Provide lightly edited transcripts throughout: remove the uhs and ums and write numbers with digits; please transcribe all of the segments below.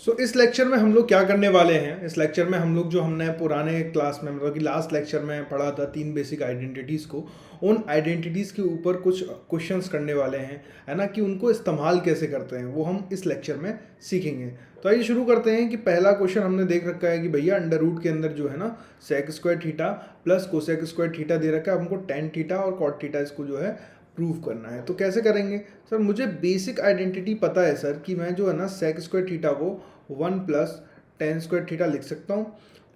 इस लेक्चर में हम लोग क्या करने वाले हैं, इस लेक्चर में हम लोग जो हमने पुराने क्लास में मतलब कि लास्ट लेक्चर में पढ़ा था 3 बेसिक आइडेंटिटीज़ को, उन आइडेंटिटीज़ के ऊपर कुछ क्वेश्चंस करने वाले हैं, है ना, कि उनको इस्तेमाल कैसे करते हैं वो हम इस लेक्चर में सीखेंगे। तो आइए शुरू करते हैं कि पहला क्वेश्चन हमने देख रखा है कि भैया अंडर रूट के अंदर जो है ना sec square theta plus cosec square theta दे रखा है, हमको टेन थीटा और कॉट थीटा इसको जो है प्रूव करना है। तो कैसे करेंगे सर? मुझे बेसिक आइडेंटिटी पता है सर कि मैं जो है ना सेक स्क्वायर थीटा को 1 प्लस टेन स्क्वायर थीटा लिख सकता हूँ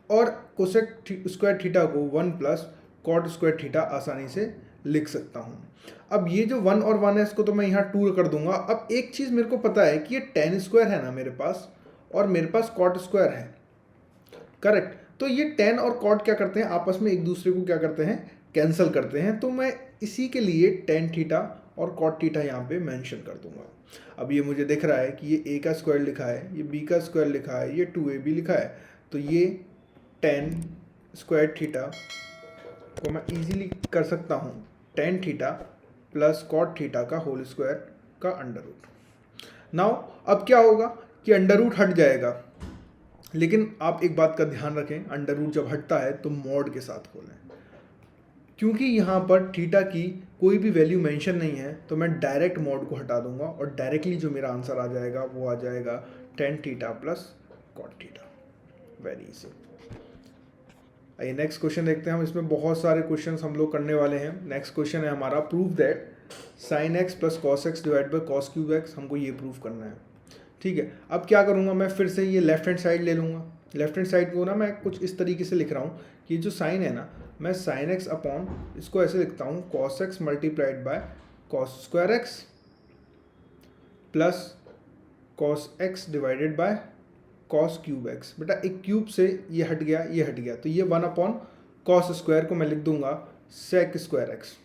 और कोसेक स्क्वायर थीटा को 1 प्लस कॉट स्क्वायर थीटा आसानी से लिख सकता हूँ। अब ये जो 1 और 1 है इसको तो मैं यहाँ 2 कर दूंगा। अब एक चीज़ मेरे को पता है कि ये टेन स्क्वायर है ना मेरे पास, और मेरे पास कॉट स्क्वायर है, करेक्ट। तो ये टेन और कॉट क्या करते हैं, आपस में एक दूसरे को क्या करते हैं, कैंसिल करते हैं। तो मैं इसी के लिए टेन थीटा और कॉट थीटा यहाँ पे मेंशन कर दूंगा। अब ये मुझे दिख रहा है कि ये ए का स्क्वायर लिखा है, ये बी का स्क्वायर लिखा है, ये 2ab लिखा है, तो ये टेन स्क्वायर थीटा को मैं इजीली कर सकता हूँ tan theta plus cot theta का होल स्क्वायर का अंडर रूट। नाउ अब क्या होगा कि अंडर रूट हट जाएगा, लेकिन आप एक बात का ध्यान रखें, अंडर रूट जब हटता है तो मॉड के साथ खोलें, क्योंकि यहाँ पर थीटा की कोई भी वैल्यू मेंशन नहीं है। तो मैं डायरेक्ट मॉड को हटा दूंगा और डायरेक्टली जो मेरा आंसर आ जाएगा वो आ जाएगा tan theta plus cot theta. Very easy. आइए नेक्स्ट क्वेश्चन देखते हैं हम। इसमें बहुत सारे क्वेश्चंस हम लोग करने वाले हैं। नेक्स्ट क्वेश्चन है हमारा prove that sine x plus cos x divide by cos cube x. हमको ये प्रूव करना है, ठीक है। अब क्या करूँगा, मैं फिर से ये लेफ्ट हैंड साइड ले लूँगा। लेफ्ट हैंड साइड को ना मैं कुछ इस तरीके से लिख रहा हूँ कि जो साइन है ना, मैं साइन एक्स अपॉन इसको ऐसे लिखता हूँ cos x multiplied by cos square x plus cos x divided by cos cube x. बेटा एक क्यूब से ये हट गया, ये हट गया, तो ये 1 अपॉन कॉस स्क्वायर को मैं लिख दूंगा सेक स्क्वायर एक्स,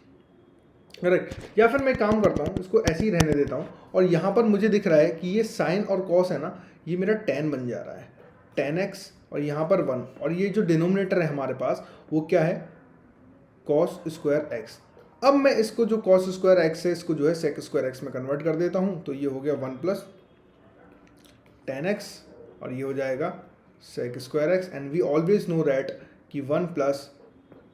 करेक्ट। या फिर मैं काम करता हूँ, इसको ऐसे ही रहने देता हूँ, और यहाँ पर मुझे दिख रहा है कि ये साइन और कॉस है ना, ये मेरा टेन बन जा रहा है, टेन एक्स, और यहाँ पर 1, और ये जो डिनोमिनेटर है हमारे पास वो क्या है, कॉस स्क्वायर एक्स। अब मैं इसको जो कॉस स्क्वायर एक्स है इसको जो है सेक स्क्वायर एक्स में कन्वर्ट कर देता हूँ, तो ये हो गया 1 प्लस टेन एक्स, और ये हो जाएगा sec square x. And we always know that कि 1 plus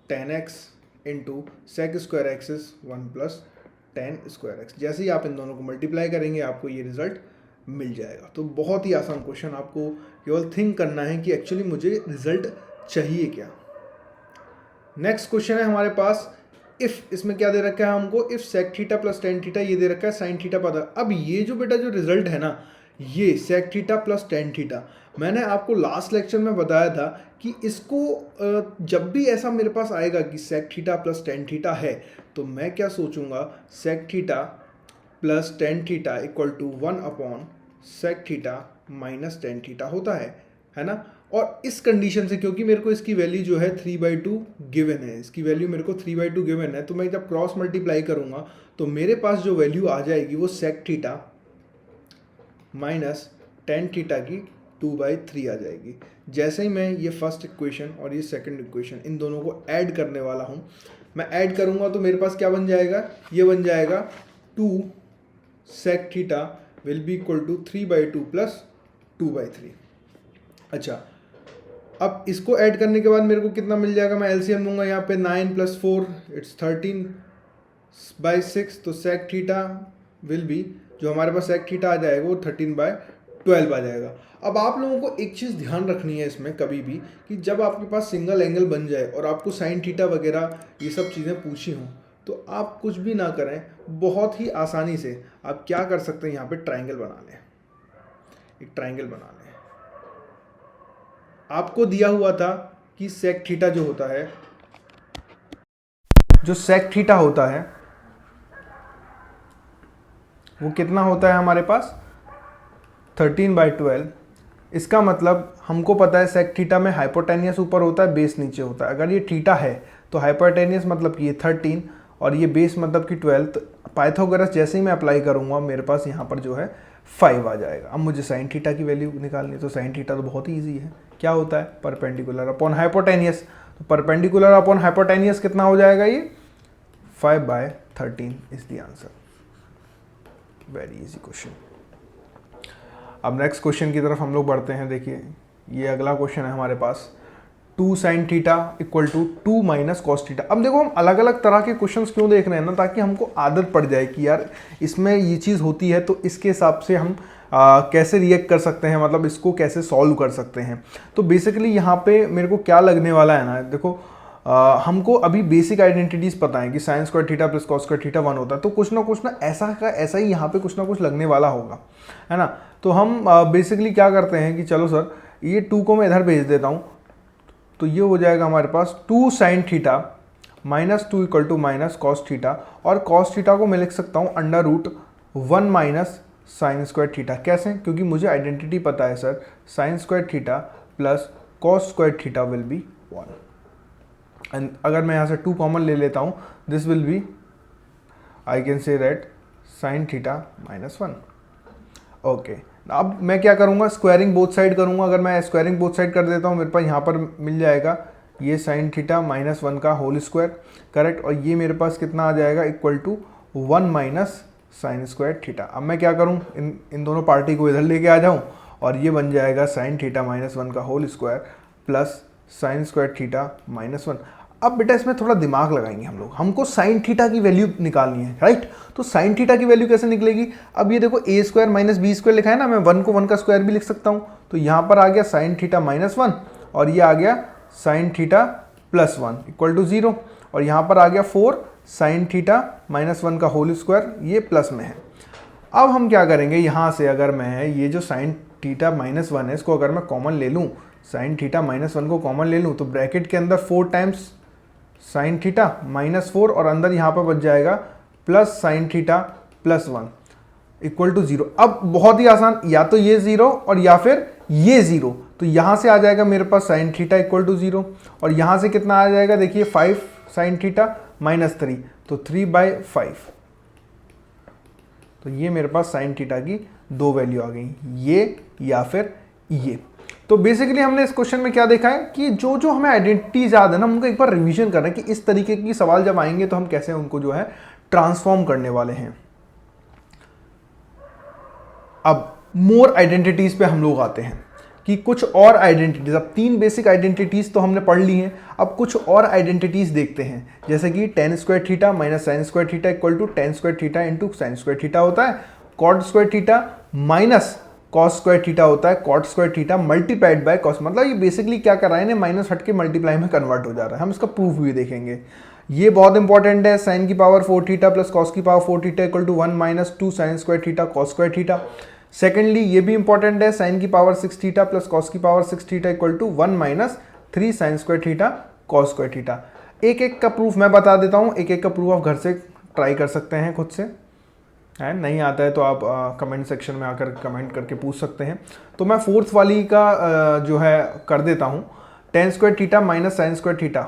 tan x into sec square x is 1 plus tan square x. जैसे ही आप इन दोनों को मल्टीप्लाई करेंगे आपको ये रिजल्ट मिल जाएगा। तो बहुत ही आसान क्वेश्चन, आपको केवल थिंक करना है कि एक्चुअली मुझे रिजल्ट चाहिए क्या। नेक्स्ट क्वेश्चन है हमारे पास इफ। इसमें क्या दे रखा है हमको, if sec theta plus tan theta, ये दे रखा है साइन थीटा पता। अब ये जो बेटा जो रिजल्ट है ना, ये sec theta plus tan theta, मैंने आपको लास्ट लेक्चर में बताया था कि इसको जब भी ऐसा मेरे पास आएगा कि sec theta plus tan theta है, तो मैं क्या सोचूंगा, sec theta plus tan theta equal to 1 upon sec theta minus tan theta होता है ना। और इस कंडीशन से, क्योंकि मेरे को इसकी वैल्यू जो है 3/2 गिवन है, इसकी वैल्यू मेरे को 3/2 गिवन है, तो मैं जब क्रॉस मल्टीप्लाई करूंगा तो मेरे पास जो वैल्यू आ जाएगी वो sec theta minus tan theta की 2/3 आ जाएगी। जैसे ही मैं ये फर्स्ट इक्वेशन और ये सेकंड इक्वेशन इन दोनों को ऐड करने वाला हूँ, मैं ऐड करूँगा तो मेरे पास क्या बन जाएगा, ये बन जाएगा 2 sec theta will be equal to 3/2 plus 2/3। अच्छा, अब इसको ऐड करने के बाद मेरे को कितना मिल जाएगा, मैं एलसीएम दूंगा यहाँ पे, 9 + 4 इट्स 13/6, तो सेक थीटा विल बी, जो हमारे पास सेक थीटा आ जाएगा वो 13/12 आ जाएगा। अब आप लोगों को एक चीज़ ध्यान रखनी है इसमें कभी भी, कि जब आपके पास सिंगल एंगल बन जाए और आपको साइन थीटा वगैरह ये सब चीज़ें पूछी हों, तो आप कुछ भी ना करें, बहुत ही आसानी से आप क्या कर सकते हैं, यहाँ पे ट्राइंगल बना लें, एक ट्राइंगल बना लें। आपको दिया हुआ था कि सेक थीटा जो होता है, जो सेक थीटा होता है वो कितना होता है हमारे पास, 13/12। इसका मतलब हमको पता है सेक थीटा में हाइपोटेनियस ऊपर होता है, बेस नीचे होता है। अगर ये थीटा है तो हाइपोटेनियस मतलब कि ये 13 और ये बेस मतलब कि 12। तो पाइथागोरस जैसे ही मैं अप्लाई करूँगा मेरे पास यहाँ पर जो है 5 आ जाएगा। अब मुझे साइन थीटा की वैल्यू निकालनी है, तो साइन थीटा तो बहुत ही ईजी है, क्या होता है, परपेंडिकुलर अपॉन हाइपोटेनियस। तो परपेंडिकुलर अपॉन हाइपोटेनियस कितना हो जाएगा, ये 5/13 is the answer. Very easy question. अब नेक्स्ट क्वेश्चन की तरफ हम लोग बढ़ते हैं। देखिए ये अगला क्वेश्चन है हमारे पास, 2 sin theta equal to 2 minus cos theta. अब देखो हम अलग अलग तरह के क्वेश्चंस क्यों देख रहे हैं ना, ताकि हमको आदत पड़ जाए कि यार इसमें ये चीज़ होती है तो इसके हिसाब से हम कैसे रिएक्ट कर सकते हैं, मतलब इसको कैसे सॉल्व कर सकते हैं। तो बेसिकली यहाँ पे मेरे को क्या लगने वाला है ना, देखो हमको अभी बेसिक आइडेंटिटीज़ पता है कि sign square theta plus cos square theta 1 होता है, तो कुछ ना ऐसा का ऐसा ही यहाँ पे कुछ ना कुछ लगने वाला होगा, है ना। तो हम बेसिकली क्या करते हैं कि चलो सर ये 2 को मैं इधर भेज देता हूँ, तो ये हो जाएगा हमारे पास 2 sine theta minus 2 equal to minus cos theta, और कॉस थीटा को मैं लिख सकता हूँ under root 1 minus sine square theta. कैसे? क्योंकि मुझे आइडेंटिटी पता है sir, sine square theta plus cos square theta will be 1। And अगर मैं यहाँ से 2 कॉमन ले लेता हूँ, this will be, I can say that sine theta minus 1। Okay, अब मैं क्या करूँगा, स्क्वायरिंग बोथ साइड करूँगा। अगर मैं स्क्वायरिंग बोथ साइड कर देता हूँ, मेरे पास यहाँ पर मिल जाएगा ये साइन थीटा माइनस 1 का होल स्क्वायर, करेक्ट। और ये मेरे पास कितना आ जाएगा, equal to 1 minus sine square theta. अब मैं क्या करूँ, इन दोनों पार्टी को इधर लेके आ जाऊँ, और ये बन जाएगा साइन थीटा माइनस 1 का whole square plus sine square theta minus 1। अब बेटा इसमें थोड़ा दिमाग लगाएंगे हम लोग, हमको साइन थीटा की वैल्यू निकालनी है, राइट। तो साइन थीटा की वैल्यू कैसे निकलेगी, अब ये देखो ए स्क्वायर माइनस बी स्क्वायर लिखा है ना, मैं 1 को 1 का स्क्वायर भी लिख सकता हूँ। तो यहाँ पर आ गया साइन थीटा माइनस 1, और ये आ गया sine theta plus 1 equal to 0, और यहाँ पर आ गया 4 साइन थीटा माइनस 1 का होल स्क्वायर, ये प्लस में है। अब हम क्या करेंगे, यहाँ से अगर मैं ये जो साइन थीटा माइनस 1 है इसको अगर मैं कॉमन ले लूँ, साइन थीटा माइनस 1 को कॉमन ले लूँ, तो ब्रैकेट के अंदर 4 टाइम्स साइन थीटा माइनस 4, और अंदर यहाँ पर बच जाएगा plus sine theta plus 1 equal to 0। अब बहुत ही आसान, या तो ये 0 और या फिर ये 0, तो यहाँ से आ जाएगा मेरे पास साइन थीटा इक्वल टू 0, और यहाँ से कितना आ जाएगा, देखिए 5 साइन थीटा माइनस 3, तो 3/5। तो ये मेरे पास साइन थीटा की 2 वैल्यू आ गई, ये या फिर ये। तो बेसिकली हमने इस क्वेश्चन में क्या देखा है कि जो जो हमें आइडेंटिटीज याद है ना, उनको एक बार रिवीजन कर रहे हैं कि इस तरीके की सवाल जब आएंगे तो हम कैसे उनको जो है ट्रांसफॉर्म करने वाले हैं। अब मोर आइडेंटिटीज पे हम लोग आते हैं कि कुछ और आइडेंटिटीज, अब 3 बेसिक आइडेंटिटीज तो हमने पढ़ ली हैं, अब कुछ और आइडेंटिटीज देखते हैं। जैसे कि tan square theta minus sine square theta equal to tan square theta into sine square theta होता है, cot square theta minus cos square theta होता है, cot square theta multiplied by cos. मतलब ये बेसिकली क्या कर रहा है, माइनस हट के मल्टीप्लाई में कन्वर्ट हो जा रहा है। हम इसका प्रूफ भी देखेंगे, ये बहुत इंपॉर्टेंट है। साइन की पावर 4 थीटा प्लस कॉस की power 4 theta equal to 1 minus 2 sine square theta cos square theta. Secondly ये भी इंपॉर्टेंट है, साइन की पावर 6 थीटा प्लस कॉस की power 6 theta equal to 1 minus 3 sine square theta cos square theta. एक एक का proof मैं बता देता हूँ, एक एक का प्रूफ आप घर से ट्राई कर सकते हैं खुद से, है नहीं आता है तो आप कमेंट सेक्शन में आकर कमेंट करके पूछ सकते हैं। तो मैं फोर्थ वाली का जो है कर देता हूँ, ten square theta minus sine square theta.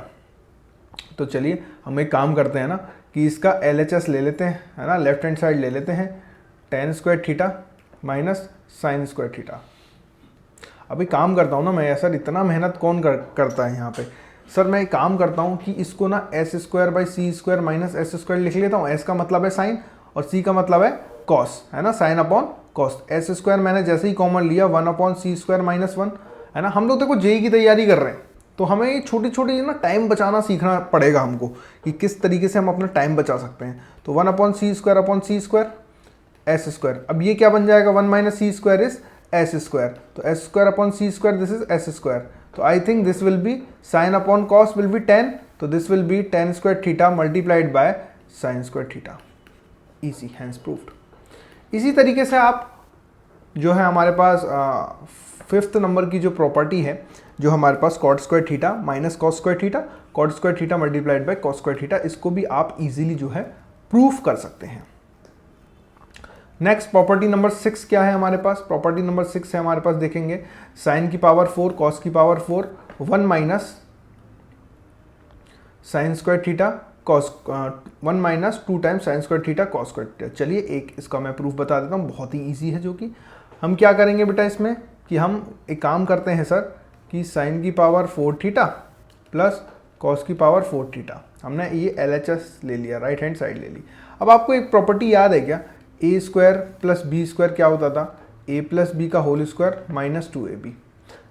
तो चलिए हम एक काम करते हैं ना कि इसका LHS ले लेते हैं, है ना, लेफ्ट हैंड साइड ले लेते हैं, ten square theta minus sine square theta. अभी काम करता हूँ ना मैं, सर इतना मेहनत कौन करता है यहाँ पे। सर मैं एक काम करता हूँ कि इसको ना S square by C square minus S square लिख लेता हूँ। एस का मतलब है साइन और सी का मतलब है कॉस, है ना, sign upon cos. S square मैंने जैसे ही कॉमन लिया 1 अपॉन सी स्क्वायर माइनस 1, है ना। हम लोग देखो जेई की तैयारी कर रहे हैं तो हमें ये छोटी छोटी ना टाइम बचाना सीखना पड़ेगा हमको कि किस तरीके से हम अपना टाइम बचा सकते हैं। तो 1 upon C square S square. अब ये क्या बन जाएगा, 1 minus C square is S square, तो S square upon C square this is S square. तो I think this will be sine upon cos will be 10, तो this will be tan square theta multiplied by sine square theta. Easy, hence proved. इसी तरीके से आप जो है हमारे पास 5th number की जो प्रॉपर्टी है, जो हमारे पास cot square theta minus cos square theta, cot square theta multiplied by cos square theta, इसको भी आप इजीली जो है प्रूफ कर सकते हैं। नेक्स्ट प्रॉपर्टी नंबर 6 क्या है हमारे पास, प्रॉपर्टी नंबर 6 है हमारे पास, देखेंगे साइन की पावर 4 कॉस की power 4 1 minus sine square theta cos 1 minus 2 times sign square theta cos square theta. चलिए एक इसका मैं प्रूफ बता देता हूँ, बहुत ही इजी है। जो कि हम क्या करेंगे बेटा इसमें कि हम एक काम करते हैं सर कि साइन की पावर 4 थीटा प्लस कॉस की पावर 4 थीटा, हमने ये LHS ले लिया, राइट हैंड साइड ले ली। अब आपको एक प्रॉपर्टी याद है क्या, A square plus B square क्या होता था, ए प्लस बी का होल स्क्वायर माइनस 2ab।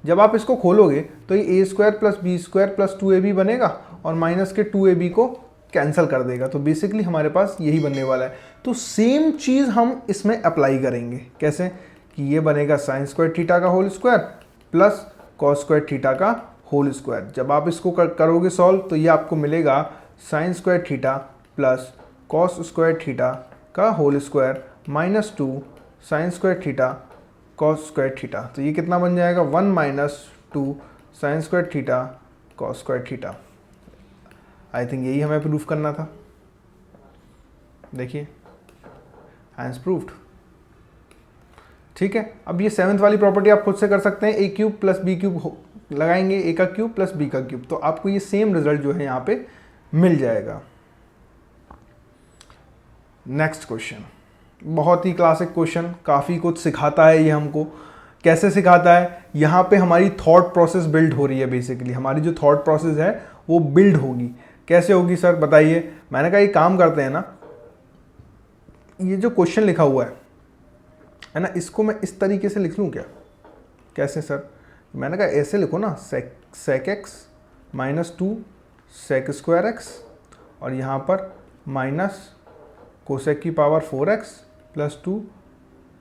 जब आप इसको खोलोगे तो ये A square plus B square plus 2ab बनेगा और माइनस के 2ab को कैंसिल कर देगा। तो बेसिकली हमारे पास यही बनने वाला है। तो सेम चीज़ हम इसमें अप्लाई करेंगे। कैसे कि ये बनेगा साइन स्क्वायर थीटा का whole square plus cos square theta का होल स्क्वायर। जब आप इसको करोगे सॉल्व तो ये आपको मिलेगा sine square theta plus cos square theta का whole square minus 2 sine square theta cos square theta. तो ये कितना बन जाएगा 1 minus 2 sine square theta cos square theta. I think यही हमें प्रूफ करना था। देखिए हैंस प्रूफ्ड। ठीक है, अब ये 7th वाली प्रॉपर्टी आप खुद से कर सकते हैं। ए क्यूब प्लस बी क्यूब लगाएंगे, ए का क्यूब प्लस बी का क्यूब, तो आपको ये सेम रिजल्ट जो है यहाँ पे मिल जाएगा। नेक्स्ट क्वेश्चन, बहुत ही क्लासिक क्वेश्चन, काफ़ी कुछ सिखाता है ये हमको। कैसे सिखाता है, यहाँ पे हमारी थॉट प्रोसेस बिल्ड हो रही है। बेसिकली हमारी जो थॉट प्रोसेस है वो बिल्ड होगी। कैसे होगी सर बताइए। मैंने कहा ये काम करते हैं ना, ये जो क्वेश्चन लिखा हुआ है ना, इसको मैं इस तरीके से लिख लूँ क्या। कैसे सर, मैंने कहा ऐसे लिखो ना, sec x minus 2 sec square x और यहाँ पर माइनस कोसेक की power 4x plus 2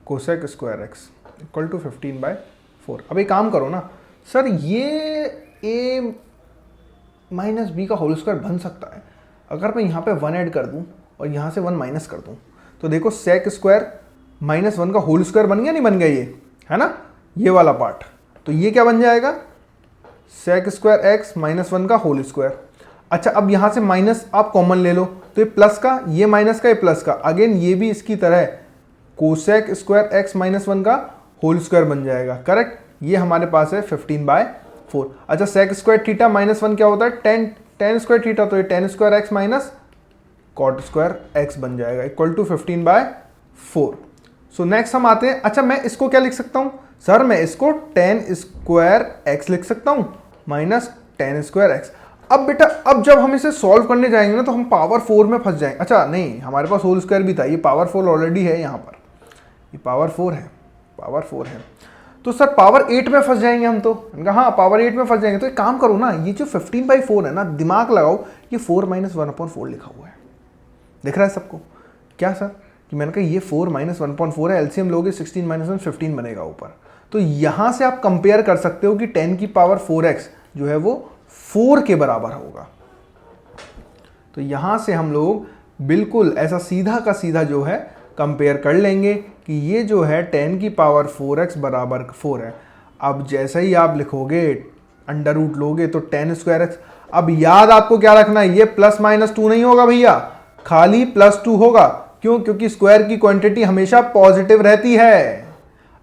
cosec square x equal to 15/4। अब एक काम करो ना सर, ये a माइनस बी का होल स्क्वायर बन सकता है अगर मैं यहाँ पे 1 ऐड कर दूँ और यहाँ से 1 माइनस कर दूँ। तो देखो सेक स्क्वायर माइनस 1 का होल स्क्वायर बन गया, नहीं बन गया, ये है ना, ये वाला पार्ट। तो ये क्या बन जाएगा, सेक स्क्वायर एक्स माइनस 1 का होल स्क्वायर। अच्छा, अब यहाँ से माइनस आप कॉमन ले लो तो ये प्लस का, ये माइनस का, ये प्लस का, अगेन ये भी इसकी तरह कोसेक स्क्वायर एक्स माइनस 1 का होल स्क्वायर बन जाएगा। करेक्ट, ये हमारे पास है 15/4। अच्छा, सेक स्क्वायर थीटा माइनस 1 क्या होता है, टेन स्क्वायर थीटा, तो ये tan square x minus cot square x बन जाएगा इक्वल टू 15/4। सो नेक्स्ट हम आते हैं। अच्छा, मैं इसको क्या लिख सकता हूँ सर, मैं इसको टेन स्क्वायर एक्स लिख सकता हूँ माइनस टेन स्क्वायर एक्स। अब बेटा, अब जब हम इसे सॉल्व करने जाएंगे ना तो हम पावर 4 में फंस जाएंगे। अच्छा नहीं, हमारे पास होल स्क्वायर भी था, ये पावर 4 ऑलरेडी है यहाँ पर, ये पावर 4 है, पावर 4 है। तो सर पावर 8 में फंस जाएंगे हम तो। हाँ, पावर 8 में फंस जाएंगे। तो एक काम करो ना, ये जो 15/4 है ना, दिमाग लगाओ, ये 4 माइनस 1/4 लिखा हुआ है, दिख रहा है सबको क्या सर, कि मैंने कहा ये 4 माइनस 1/4 है, एलसीएम लोगे 16 माइनस 1 15 बनेगा ऊपर। तो यहाँ से आप कंपेयर कर सकते हो कि 10 की पावर 4x जो है वो 4 के बराबर होगा। तो यहाँ से हम लोग बिल्कुल ऐसा सीधा का सीधा जो है कंपेयर कर लेंगे कि ये जो है 10 की पावर 4x बराबर 4 है। अब जैसे ही आप लिखोगे, अंडर रूट लोगे तो 10 स्क्वायर एक्स। अब याद आपको क्या रखना है, ये प्लस माइनस 2 नहीं होगा भैया, खाली प्लस 2 होगा। क्यों, क्योंकि स्क्वायर की क्वांटिटी हमेशा पॉजिटिव रहती है।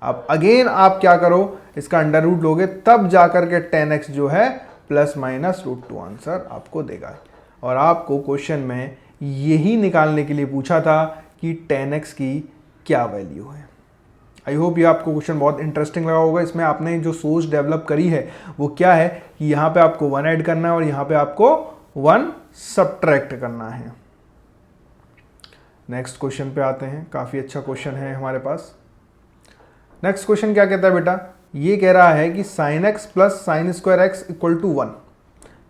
अब अगेन आप क्या करो, इसका अंडर रूट लोगे, तब जाकर के 10x जो है प्लस माइनस √2 आंसर आपको देगा। और आपको क्वेश्चन में यही निकालने के लिए पूछा था कि 10x की क्या वैल्यू है। आई होप ये आपको क्वेश्चन बहुत इंटरेस्टिंग लगा होगा। इसमें आपने जो सोच डेवलप करी है वो क्या है कि यहाँ पे आपको 1 ऐड करना है और यहाँ पे आपको 1 सब्ट्रैक्ट करना है। नेक्स्ट क्वेश्चन पे आते हैं, काफ़ी अच्छा क्वेश्चन है हमारे पास। नेक्स्ट क्वेश्चन क्या कहता है बेटा, ये कह रहा है कि sine x plus sine square x equal to 1।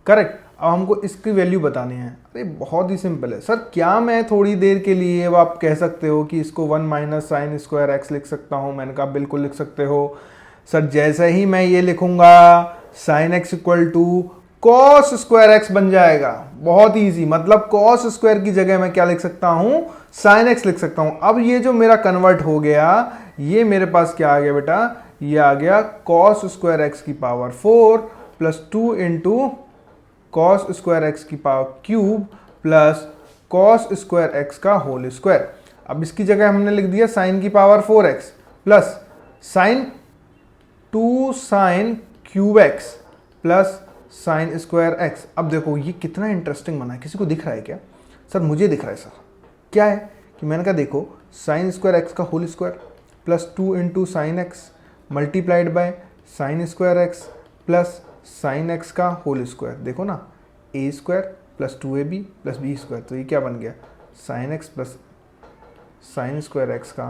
Correct, अब हमको इसकी वैल्यू बतानी है। अरे बहुत ही सिंपल है सर, क्या मैं थोड़ी देर के लिए, अब आप कह सकते हो कि इसको 1 माइनस साइन स्क्वायर एक्स लिख सकता हूँ। मैंने कहा बिल्कुल लिख सकते हो सर। जैसे ही मैं ये लिखूंगा sine x equal to cos square x बन जाएगा। बहुत ईजी, मतलब कॉस स्क्वायर की जगह मैं क्या लिख सकता हूँ, साइन एक्स लिख सकता हूँ। अब ये जो मेरा कन्वर्ट हो गया, ये मेरे पास क्या आ गया बेटा, ये आ गया कॉस स्क्वायर एक्स की power 4 plus 2 into cos square x की power cube plus cos square x का होल स्क्वायर। अब इसकी जगह हमने लिख दिया साइन की power 4x plus sine 2 sine cube x plus sine square x. अब देखो ये कितना इंटरेस्टिंग बना है, किसी को दिख रहा है क्या सर? मुझे दिख रहा है सर। क्या है कि मैंने कहा देखो साइन स्क्वायर एक्स का whole square plus 2 into sine x multiplied by sine square x plus sine x का होल स्क्वायर। देखो ना, A square plus 2ab plus B square, तो ये क्या बन गया, sine x plus sine square x का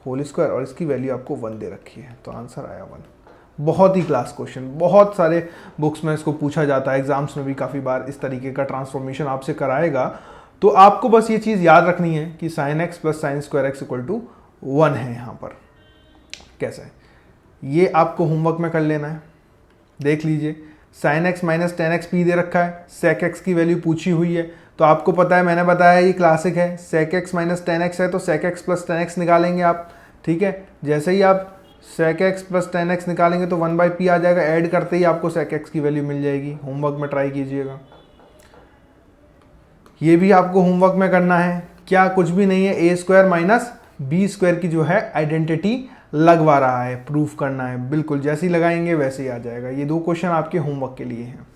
होल स्क्वायर और इसकी वैल्यू आपको 1 दे रखी है, तो आंसर आया 1। बहुत ही क्लास क्वेश्चन, बहुत सारे बुक्स में इसको पूछा जाता है, एग्जाम्स में भी काफ़ी बार इस तरीके का ट्रांसफॉर्मेशन आपसे कराएगा। तो आपको बस ये चीज़ याद रखनी है कि sine x plus sine square x equal to 1 है यहाँ पर। कैसे, ये आपको होमवर्क में कर लेना है। देख लीजिए, sine x minus tan x P दे रखा है, सेक एक्स की वैल्यू पूछी हुई है, तो आपको पता है, मैंने बताया ये क्लासिक है, sec x minus tan x है तो sec x plus tan x निकालेंगे आप। ठीक है, जैसे ही आप sec x plus tan x निकालेंगे तो 1/p आ जाएगा, ऐड करते ही आपको सेक एक्स की वैल्यू मिल जाएगी। होमवर्क में ट्राई कीजिएगा, ये भी आपको होमवर्क में करना है। क्या, कुछ भी नहीं है, ए स्क्वायर माइनस बी स्क्वायर की जो है आइडेंटिटी लगवा रहा है, प्रूफ करना है। बिल्कुल जैसे ही लगाएंगे वैसे ही आ जाएगा। ये 2 क्वेश्चन आपके होमवर्क के लिए हैं।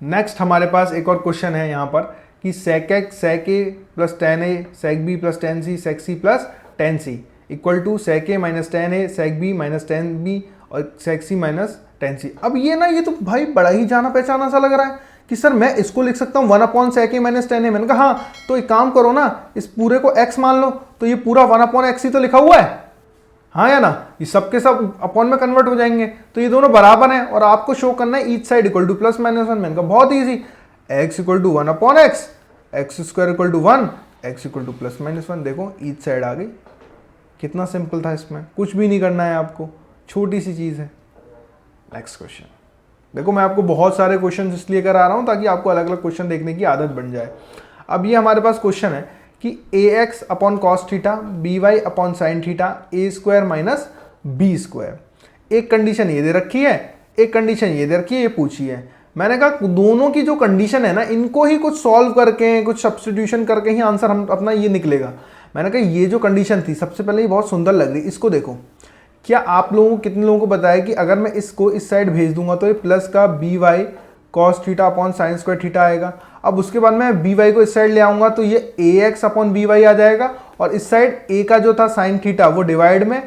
नेक्स्ट हमारे पास एक और क्वेश्चन है यहाँ पर कि sec x sec A plus tan A sec B plus tan C sec C plus tan C equal to sec A minus tan A sec B minus tan B और sec सी minus ten सी। अब ये ना, ये तो भाई बड़ा ही जाना पहचाना सा लग रहा है कि सर मैं इसको लिख सकता हूँ 1/sec a माइनस टेन ए। मैंने कहा हाँ, तो एक काम करो ना, इस पूरे को x मान लो, तो ये पूरा 1/x ही तो लिखा हुआ है, हाँ या ना, ये सबके सब अपॉन में कन्वर्ट हो जाएंगे, तो ये दोनों बराबर हैं और आपको शो करना है each side equal to plus minus 1। मैंने कहा बहुत easy, x equal to 1/x, x square equal to 1, x equal to plus minus 1। देखो ईच साइड आ गई, कितना सिंपल था, इसमें कुछ भी नहीं करना है आपको, छोटी सी चीज़ है। नेक्स्ट क्वेश्चन देखो, मैं आपको बहुत सारे क्वेश्चन इसलिए करा रहा हूँ ताकि आपको अलग अलग क्वेश्चन देखने की आदत बन जाए। अब ये हमारे पास क्वेश्चन है कि A x upon cos theta B y upon sine theta A square minus B square. एक कंडीशन ये दे रखी है, एक कंडीशन ये दे रखी है, ये पूछी है। मैंने कहा दोनों की जो कंडीशन है ना, इनको ही कुछ सॉल्व करके, कुछ सब्स्टिट्यूशन करके ही आंसर हम अपना ये निकलेगा। मैंने कहा ये जो कंडीशन थी, सबसे पहले ये बहुत सुंदर लग रही, इसको देखो। क्या आप लोगों को, कितने लोगों को बताया कि अगर मैं इसको इस साइड भेज दूंगा तो ये प्लस का B Y cos theta upon sine square theta आएगा। अब उसके बाद मैं बी वाई को इस साइड ले आऊंगा तो ये ए एक्स अपॉन बी वाई आ जाएगा, और इस साइड ए का जो था साइन थीटा वो डिवाइड में,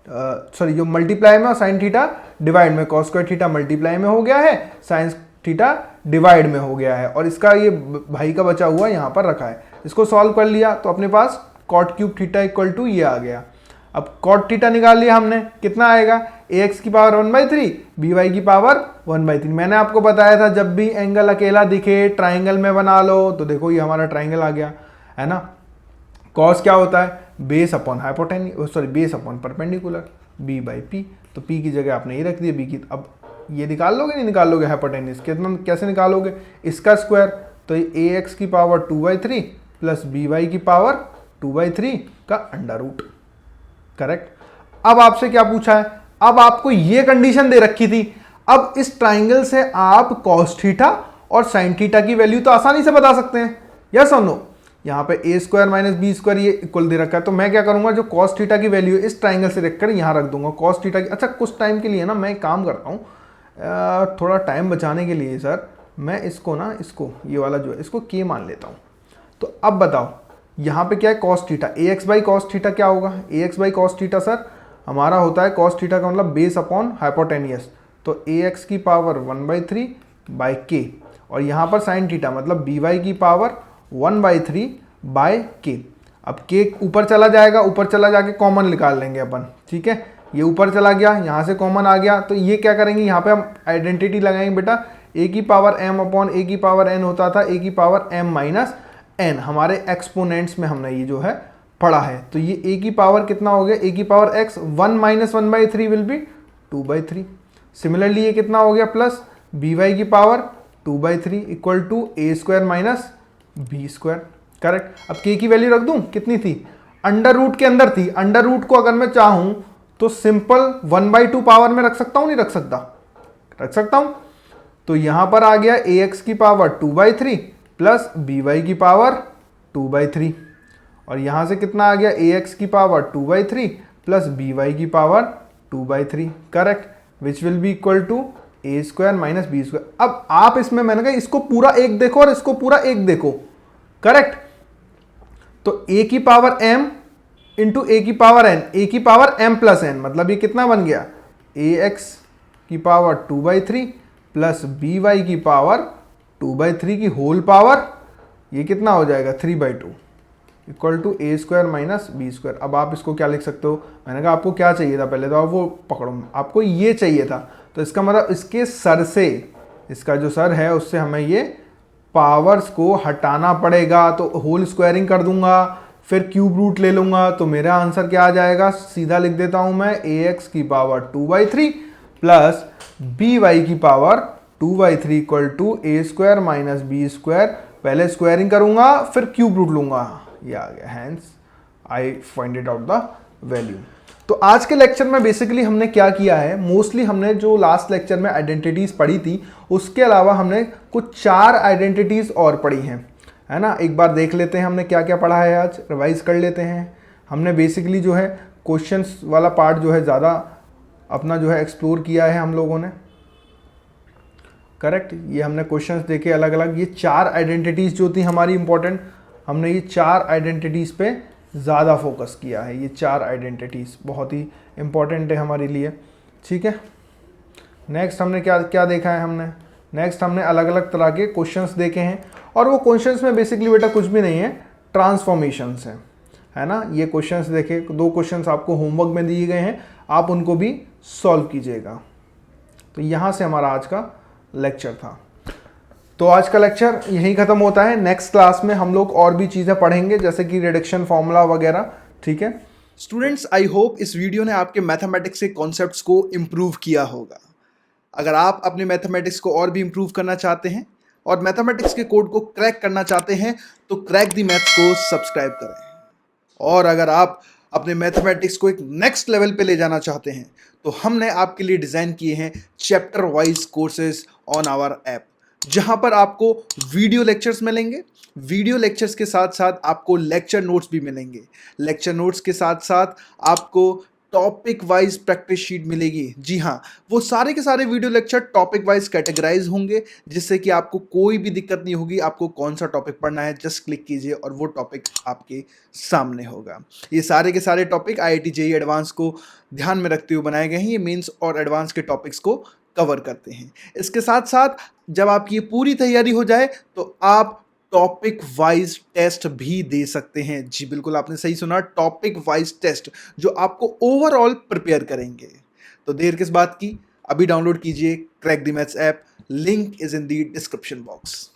सॉरी जो मल्टीप्लाई में, और साइन थीटा डिवाइड में, कॉस स्क्वायर थीटा मल्टीप्लाई में हो गया है, साइन थीटा डिवाइड में हो गया है, और इसका ये भाई का बचा हुआ यहाँ पर रखा है। इसको सॉल्व कर लिया तो अपने पास cot cube theta equal to ये आ गया। अब कॉट थीटा निकाल लिया हमने, कितना आएगा, ए एक्स की पावर 1/3 बी वाई की पावर 1/3। मैंने आपको बताया था जब भी एंगल अकेला दिखे ट्राइंगल में बना लो, तो देखो ये हमारा ट्राइंगल आ गया है ना। कॉस क्या होता है, base upon hypotenuse, sorry base upon perpendicular, B by P, तो पी की जगह आपने ये रख दिया बी की। अब ये निकाल लोगे, नहीं निकाल लोगे हाइपोटेन्यूज, कितना कैसे निकालोगे, इसका स्क्वायर, तो ए एक्स की पावर 2/3 प्लस बी वाई की पावर 2/3 का अंडर रूट। करेक्ट। अब आपसे क्या पूछा है, अब आपको ये कंडीशन दे रखी थी। अब इस ट्राइंगल से आप कॉस थीटा और साइन थीटा की वैल्यू तो आसानी से बता सकते हैं, यस और नो। यहाँ पे ए स्क्वायर माइनस बी स्क्वायर ये इक्वल दे रखा है, तो मैं क्या करूंगा, जो कॉस थीटा की वैल्यू इस ट्राइंगल से रखकर यहाँ रख दूंगा कॉस थीटा की। अच्छा, कुछ टाइम के लिए ना मैं एक काम करता हूँ, थोड़ा टाइम बचाने के लिए सर, मैं इसको ना, इसको ये वाला जो है इसको के मान लेता हूँ। तो अब बताओ यहाँ पे क्या है, cos theta, A x by cos theta क्या होगा, A x by cos theta sir हमारा होता है कॉस थीटा का मतलब बेस अपॉन हाइपोटेनियस, तो ए एक्स की पावर 1/3 बाई के, और यहाँ पर साइन थीटा मतलब बी वाई की पावर 1/3 बाय के। अब के ऊपर चला जाएगा, ऊपर चला जाके कॉमन निकाल लेंगे अपन, ठीक है, ये ऊपर चला गया, यहाँ से कॉमन आ गया, तो ये क्या करेंगे, यहाँ पे हम आइडेंटिटी लगाएंगे बेटा, ए की पावर m अपॉन ए की पावर n होता था ए की पावर m माइनस n, हमारे एक्सपोनेंट्स में हमने ये जो है पढ़ा है। तो ये a की पावर कितना हो गया, a की power x 1 minus 1/3 will be 2/3। Similarly ये कितना हो गया, प्लस बी वाई की power 2/3 equal to A square minus B square. Correct. अब k की वैल्यू रख दूं, कितनी थी, अंडर रूट के अंदर थी। अंडर रूट को अगर मैं चाहूं तो सिंपल 1/2 पावर में रख सकता हूं, नहीं रख सकता, रख सकता हूं। तो यहां पर आ गया ए एक्स की पावर 2/3 प्लस बी वाई की पावर 2/3, और यहां से कितना आ गया, ए एक्स की पावर 2/3 प्लस बी वाई की power 2/3। Correct, which will be equal to A square minus B square. अब आप इसमें, मैंने कहा इसको पूरा एक देखो और इसको पूरा एक देखो। करेक्ट, तो ए की पावर m इंटू ए की पावर n, ए की पावर m प्लस n, मतलब ये कितना बन गया, ए एक्स की पावर 2/3 प्लस बी वाई की पावर 2/3 की होल पावर, ये कितना हो जाएगा 3/2। Equal to A square minus B square. अब आप इसको क्या लिख सकते हो, मैंने कहा आपको क्या चाहिए था पहले, तो आप वो पकड़ो, आपको ये चाहिए था, तो इसका मतलब इसके सर से, इसका जो सर है उससे हमें ये पावर्स को हटाना पड़ेगा, तो होल स्क्वायरिंग कर दूंगा, फिर क्यूब रूट ले लूंगा, तो मेरा आंसर क्या आ जाएगा, सीधा लिख देता हूं मैं, ए एक्स की पावर 2/3 प्लस बी वाई की power 2/3 equal to A square minus B square. पहले स्क्वायरिंग करूंगा फिर क्यूब रूट लूंगा, ये आ गया, hence I find it out the value. तो आज के लेक्चर में बेसिकली हमने क्या किया है, मोस्टली हमने जो लास्ट लेक्चर में आइडेंटिटीज पढ़ी थी उसके अलावा हमने कुछ 4 आइडेंटिटीज और पढ़ी हैं, है ना। एक बार देख लेते हैं हमने क्या क्या पढ़ा है, आज रिवाइज कर लेते हैं। हमने बेसिकली जो है क्वेश्चंस वाला पार्ट जो है ज़्यादा अपना जो है एक्सप्लोर किया है हम लोगों ने, करेक्ट। ये हमने क्वेश्चंस देखे अलग अलग, ये 4 आइडेंटिटीज़ जो थी हमारी इंपॉर्टेंट, हमने ये 4 आइडेंटिटीज़ पे ज़्यादा फोकस किया है। ये 4 आइडेंटिटीज़ बहुत ही इंपॉर्टेंट है हमारे लिए, ठीक है। नेक्स्ट हमने क्या क्या देखा है, हमने नेक्स्ट हमने अलग अलग तरह के क्वेश्चंस देखे हैं, और वो क्वेश्चंस में बेसिकली बेटा कुछ भी नहीं है, ट्रांसफॉर्मेशंस है ना। ये क्वेश्चंस देखे, 2 क्वेश्चंस आपको होमवर्क में दिए गए हैं, आप उनको भी सॉल्व कीजिएगा। तो यहाँ से हमारा आज का लेक्चर था। तो आज का लेक्चर यहीं ख़त्म होता है। नेक्स्ट क्लास में हम लोग और भी चीज़ें पढ़ेंगे, जैसे कि रिडक्शन फॉर्मूला वगैरह, ठीक है। स्टूडेंट्स, आई होप इस वीडियो ने आपके मैथमेटिक्स के कॉन्सेप्ट्स को इम्प्रूव किया होगा। अगर आप अपने मैथमेटिक्स को और भी इम्प्रूव करना चाहते हैं और मैथमेटिक्स के कोड को क्रैक करना चाहते हैं तो क्रैक द मैथ्स को सब्सक्राइब करें। और अगर आप अपने मैथमेटिक्स को एक नेक्स्ट लेवल पे ले जाना चाहते हैं तो हमने आपके लिए डिज़ाइन किए हैं chapter wise courses on our app, जहां पर आपको वीडियो लेक्चर्स मिलेंगे, वीडियो लेक्चर्स के साथ साथ आपको लेक्चर नोट्स भी मिलेंगे, लेक्चर नोट्स के साथ साथ आपको टॉपिक वाइज प्रैक्टिस शीट मिलेगी। जी हाँ, वो सारे के सारे video lecture topic wise categorise होंगे, जिससे कि आपको कोई भी दिक्कत नहीं होगी। आपको कौन सा टॉपिक पढ़ना है, जस्ट क्लिक कीजिए और वो टॉपिक आपके सामने होगा। ये सारे के सारे टॉपिक IIT JEE एडवांस को ध्यान में रखते हुए बनाए गए हैं। ये मेंस और एडवांस के टॉपिक्स को कवर करते हैं। इसके साथ साथ जब आपकी ये पूरी तैयारी हो जाए तो आप टॉपिक वाइज टेस्ट भी दे सकते हैं। जी बिल्कुल, आपने सही सुना, टॉपिक वाइज टेस्ट जो आपको ओवरऑल प्रिपेयर करेंगे। तो देर किस बात की, अभी डाउनलोड कीजिए crack the maths app, link is in the description box.